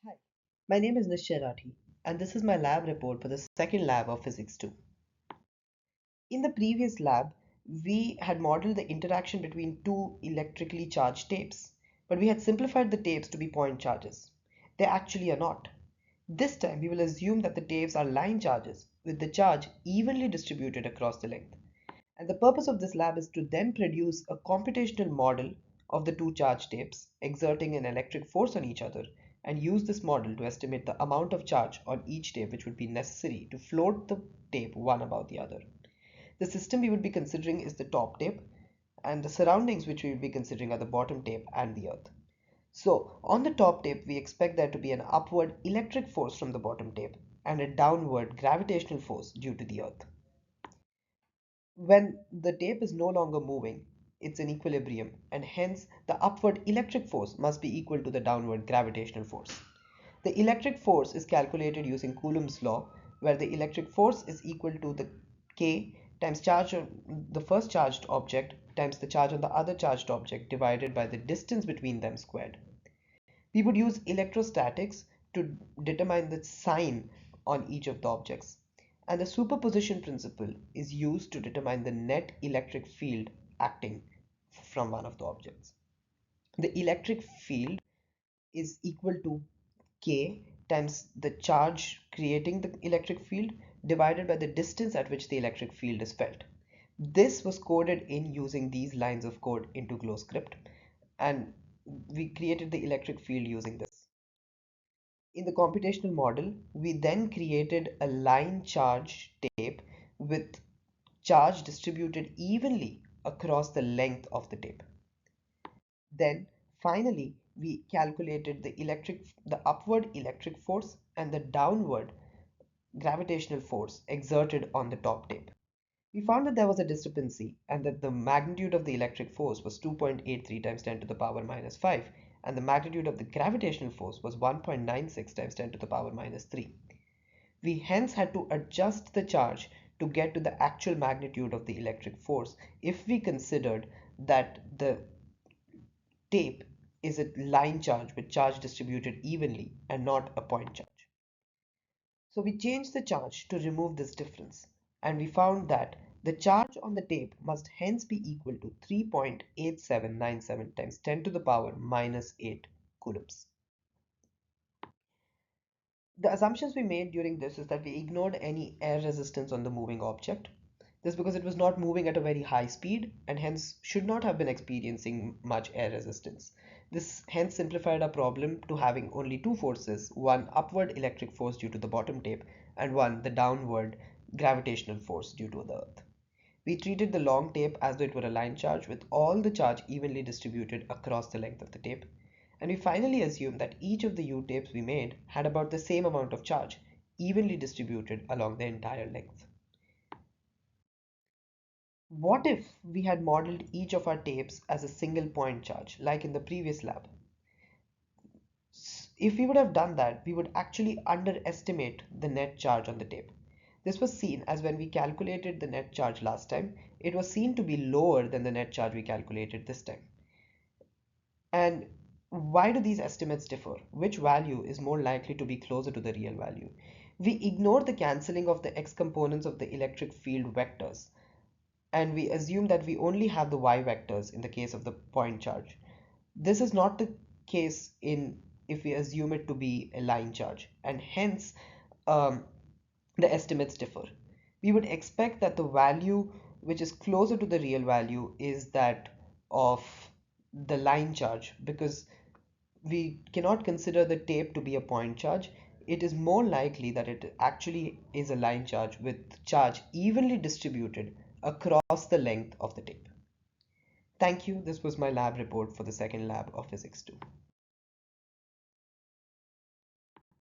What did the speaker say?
Hi, my name is Nishchay Rathi, and this is my lab report for the second lab of Physics 2. In the previous lab, we had modeled the interaction between two electrically charged tapes, but we had simplified the tapes to be point charges. They actually are not. This time, we will assume that the tapes are line charges with the charge evenly distributed across the length. And the purpose of this lab is to then produce a computational model of the two charge tapes exerting an electric force on each other and use this model to estimate the amount of charge on each tape which would be necessary to float the tape one above the other. The system we would be considering is the top tape, and the surroundings which we will be considering are the bottom tape and the earth. So on the top tape, we expect there to be an upward electric force from the bottom tape and a downward gravitational force due to the earth. When the tape is no longer moving, it's in equilibrium, and hence the upward electric force must be equal to the downward gravitational force. The electric force is calculated using Coulomb's law, where the electric force is equal to the K times charge on the first charged object times the charge on the other charged object divided by the distance between them squared. We would use electrostatics to determine the sign on each of the objects. And the superposition principle is used to determine the net electric field acting from one of the objects. The electric field is equal to K times the charge creating the electric field divided by the distance at which the electric field is felt. This was coded in using these lines of code into GlowScript, and we created the electric field using this. In the computational model, we then created a line charge tape with charge distributed evenly across the length of the tape. Then finally, we calculated the upward electric force and the downward gravitational force exerted on the top tape. We found that there was a discrepancy and that the magnitude of the electric force was 2.83 times 10 to the power minus 5 and the magnitude of the gravitational force was 1.96 times 10 to the power minus 3. We hence had to adjust the charge to get to the actual magnitude of the electric force if we considered that the tape is a line charge with charge distributed evenly and not a point charge. So we changed the charge to remove this difference, and we found that the charge on the tape must hence be equal to 3.8797 times 10 to the power minus 8 coulombs. The assumptions we made during this is that we ignored any air resistance on the moving object. This because it was not moving at a very high speed and hence should not have been experiencing much air resistance. This hence simplified our problem to having only two forces, one upward electric force due to the bottom tape and one the downward gravitational force due to the earth. We treated the long tape as though it were a line charge with all the charge evenly distributed across the length of the tape. And we finally assumed that each of the U-tapes we made had about the same amount of charge, evenly distributed along the entire length. What if we had modeled each of our tapes as a single point charge, like in the previous lab? If we would have done that, we would actually underestimate the net charge on the tape. This was seen as when we calculated the net charge last time, it was seen to be lower than the net charge we calculated this time. And why do these estimates differ? Which value is more likely to be closer to the real value? We ignore the cancelling of the x components of the electric field vectors, and we assume that we only have the y vectors in the case of the point charge. This is not the case in if we assume it to be a line charge, and hence um, the estimates differ. We would expect that the value which is closer to the real value is that of the line charge because we cannot consider the tape to be a point charge. It is more likely that it actually is a line charge with charge evenly distributed across the length of the tape. Thank you. This was my lab report for the second lab of Physics 2.